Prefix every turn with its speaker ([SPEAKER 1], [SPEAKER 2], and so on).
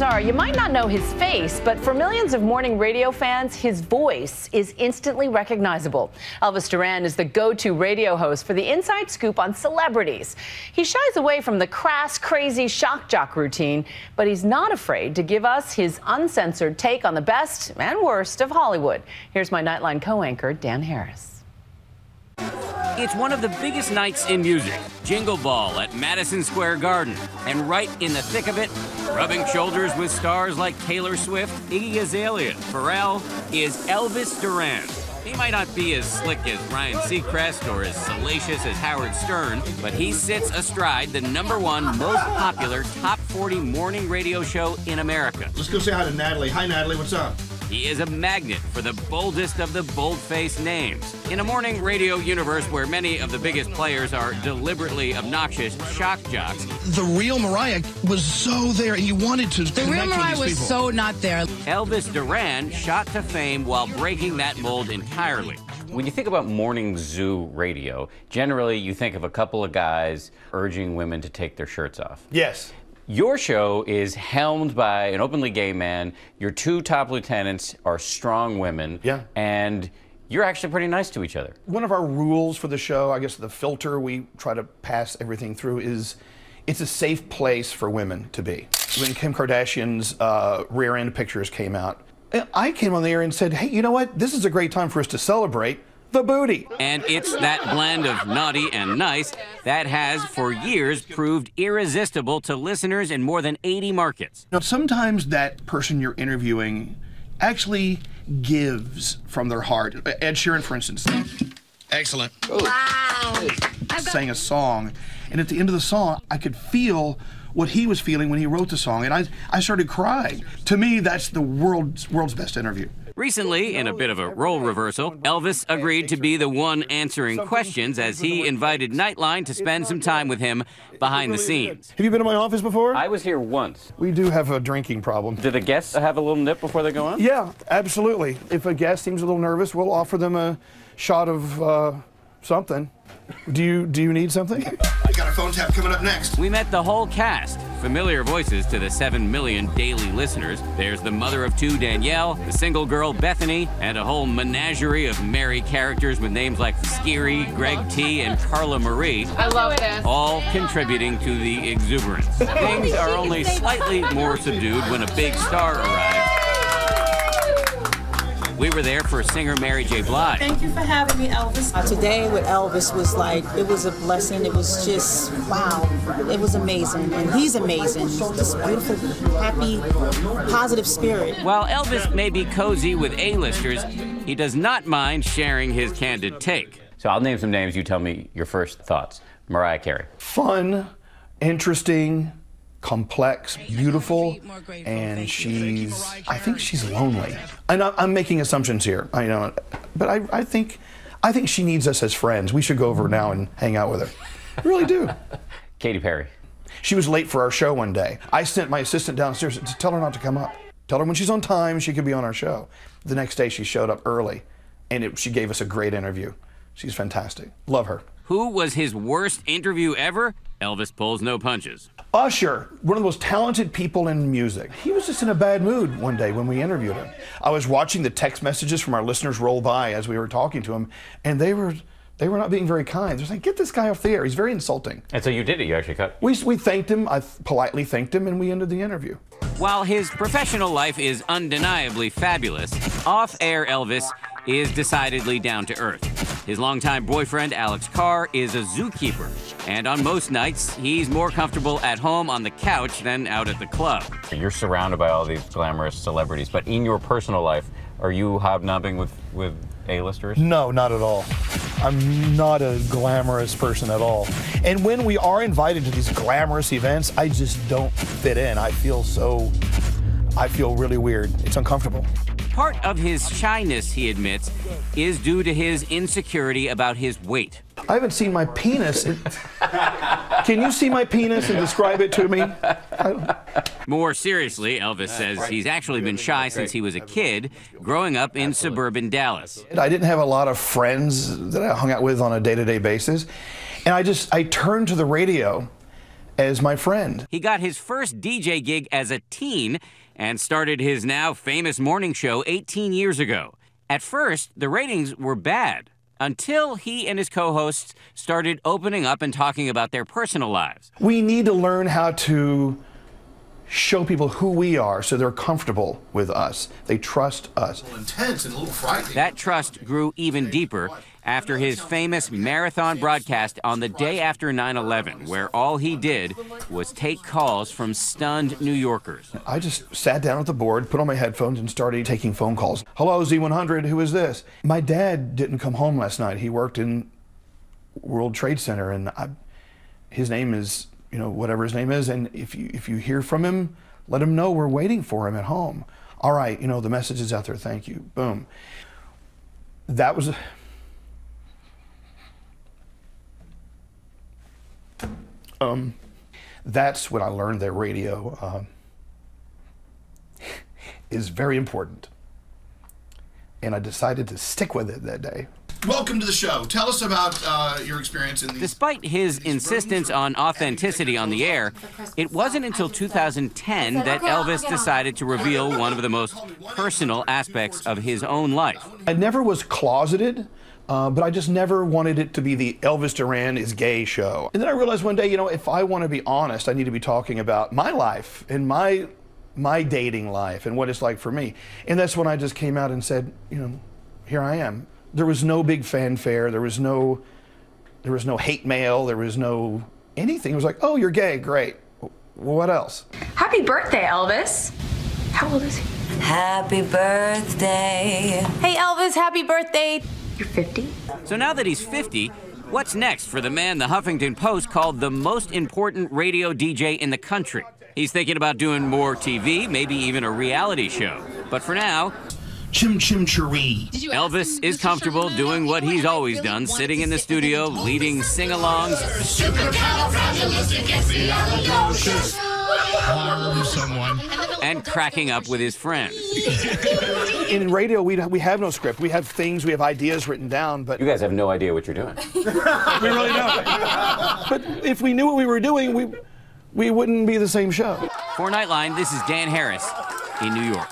[SPEAKER 1] Odds are you might not know his face, but for millions of morning radio fans, his voice is instantly recognizable. Elvis Duran is the go-to radio host for the inside scoop on celebrities. He shies away from the crass, crazy shock jock routine, but he's not afraid to give us his uncensored take on the best and worst of Hollywood. Here's my Nightline co-anchor, Dan Harris.
[SPEAKER 2] It's one of the biggest nights in music, Jingle Ball at Madison Square Garden. And right in the thick of it, rubbing shoulders with stars like Taylor Swift, Iggy Azalea, Pharrell, is Elvis Duran. He might not be as slick as Ryan Seacrest or as salacious as Howard Stern, but he sits astride the #1 most popular top 40 morning radio show in America.
[SPEAKER 3] Let's go say hi to Natalie. Hi, Natalie. What's up?
[SPEAKER 2] He is a magnet for the boldest of the bold-faced names. In a morning radio universe where many of the biggest players are deliberately obnoxious shock jocks,
[SPEAKER 3] The real Mariah was so there, and you wanted to
[SPEAKER 4] The real Mariah was so not there.
[SPEAKER 2] Elvis Duran shot to fame while breaking that mold entirely.
[SPEAKER 5] When you think about morning zoo radio, generally you think of a couple of guys urging women to take their shirts off.
[SPEAKER 3] Yes.
[SPEAKER 5] Your show is helmed by an openly gay man. Your two top lieutenants are strong women.
[SPEAKER 3] Yeah.
[SPEAKER 5] And you're actually pretty nice to each other.
[SPEAKER 3] One of our rules for the show, I guess the filter we try to pass everything through, is it's a safe place for women to be. When Kim Kardashian's rear end pictures came out, I came on the air and said, hey, you know what? This is a great time for us to celebrate the booty.
[SPEAKER 2] And it's that blend of naughty and nice that has, for years, proved irresistible to listeners in more than 80 markets.
[SPEAKER 3] Now, sometimes that person you're interviewing actually gives from their heart. Ed Sheeran, for instance. Excellent.
[SPEAKER 4] Wow.
[SPEAKER 3] Sang a song, and at the end of the song, I could feel what he was feeling when he wrote the song, and I started crying. To me, that's the world's best interview.
[SPEAKER 2] Recently, in a bit of a role reversal, Elvis agreed to be the one answering questions as he invited Nightline to spend some time with him behind the scenes.
[SPEAKER 3] Have you been to my office before?
[SPEAKER 5] I was here once.
[SPEAKER 3] We do have a drinking problem.
[SPEAKER 5] Do the guests have a little nip before they go on?
[SPEAKER 3] Yeah, absolutely. If a guest seems a little nervous, we'll offer them a shot of something. Do you need something? I got a phone tap coming up next.
[SPEAKER 2] We met the whole cast, familiar voices to the 7 million daily listeners. There's the mother of 2, Danielle, the single girl, Bethany, and a whole menagerie of merry characters with names like Skiri, Greg T, and Carla Marie.
[SPEAKER 4] I love this.
[SPEAKER 2] All contributing to the exuberance. Things are only slightly more subdued when a big star arrives. We were there for singer Mary J. Blige.
[SPEAKER 6] Thank you for having me, Elvis.
[SPEAKER 7] Today with Elvis was like, it was a blessing. It was just, wow. It was amazing. And he's amazing. This beautiful, happy, positive spirit.
[SPEAKER 2] While Elvis may be cozy with A-listers, he does not mind sharing his candid take.
[SPEAKER 5] So I'll name some names. You tell me your first thoughts. Mariah Carey.
[SPEAKER 3] Fun, interesting, complex, beautiful, and I think she's lonely. And I'm making assumptions here, I know, but I think she needs us as friends. We should go over now and hang out with her. I really do.
[SPEAKER 5] Katy Perry.
[SPEAKER 3] She was late for our show one day. I sent my assistant downstairs to tell her not to come up. Tell her when she's on time, she could be on our show. The next day, she showed up early, and she gave us a great interview. She's fantastic. Love her.
[SPEAKER 2] Who was his worst interview ever? Elvis pulls no punches.
[SPEAKER 3] Usher, one of the most talented people in music. He was just in a bad mood one day when we interviewed him. I was watching the text messages from our listeners roll by as we were talking to him, and they were not being very kind. They're like, get this guy off the air. He's very insulting.
[SPEAKER 5] And so you did it. You actually cut.
[SPEAKER 3] We thanked him. I politely thanked him, and we ended the interview.
[SPEAKER 2] While his professional life is undeniably fabulous, off-air Elvis is decidedly down to earth. His longtime boyfriend, Alex Carr, is a zookeeper. And on most nights, he's more comfortable at home on the couch than out at the club.
[SPEAKER 5] You're surrounded by all these glamorous celebrities, but in your personal life, are you hobnobbing with A-listers?
[SPEAKER 3] No, not at all. I'm not a glamorous person at all. And when we are invited to these glamorous events, I just don't fit in. I feel really weird. It's uncomfortable.
[SPEAKER 2] Part of his shyness, he admits, is due to his insecurity about his weight.
[SPEAKER 3] I haven't seen my penis. Can you see my penis and describe it to me?
[SPEAKER 2] More seriously, Elvis says he's actually been shy since he was a kid, growing up in suburban Dallas.
[SPEAKER 3] I didn't have a lot of friends that I hung out with on a day-to-day basis. And I turned to the radio as my friend.
[SPEAKER 2] He got his first DJ gig as a teen and started his now famous morning show 18 years ago. At first, the ratings were bad until he and his co-hosts started opening up and talking about their personal lives.
[SPEAKER 3] We need to learn how to show people who we are so they're comfortable with us. They trust us.
[SPEAKER 6] Intense and a little frightening.
[SPEAKER 2] That trust grew even deeper after his famous marathon broadcast on the day after 9/11, where all he did was take calls from stunned New Yorkers.
[SPEAKER 3] I just sat down at the board, put on my headphones, and started taking phone calls. Hello, Z100, who is this? My dad didn't come home last night. He worked in World Trade Center, and his name is, whatever his name is, and if you hear from him, let him know we're waiting for him at home. All right, the message is out there, thank you. Boom. That was... That's when I learned that radio is very important. And I decided to stick with it that day.
[SPEAKER 6] Welcome to the show. Tell us about your experience in these...
[SPEAKER 2] Despite his insistence on authenticity on the air, it wasn't until 2010 that Elvis decided to reveal one of the most personal aspects of his own life.
[SPEAKER 3] I never was closeted. But I just never wanted it to be the Elvis Duran is gay show. And then I realized one day, if I want to be honest, I need to be talking about my life and my dating life and what it's like for me. And that's when I just came out and said, here I am. There was no big fanfare. There was no hate mail. There was no anything. It was like, oh, you're gay, great. What else?
[SPEAKER 8] Happy birthday, Elvis. How old is he?
[SPEAKER 9] Happy birthday.
[SPEAKER 8] Hey, Elvis, happy birthday. You're 50?
[SPEAKER 2] So now that he's 50, what's next for the man the Huffington Post called the most important radio DJ in the country? He's thinking about doing more TV, maybe even a reality show. But for now,
[SPEAKER 6] Chim Chim Cheree.
[SPEAKER 2] Elvis is comfortable doing what he's always done, sitting in the studio, leading sing-alongs,
[SPEAKER 6] Harm someone.
[SPEAKER 2] and cracking up with his friends.
[SPEAKER 3] In radio, we have no script. We have things, we have ideas written down, but...
[SPEAKER 5] You guys have no idea what you're doing.
[SPEAKER 3] We really don't. But if we knew what we were doing, we wouldn't be the same show.
[SPEAKER 2] For Nightline, this is Dan Harris in New York.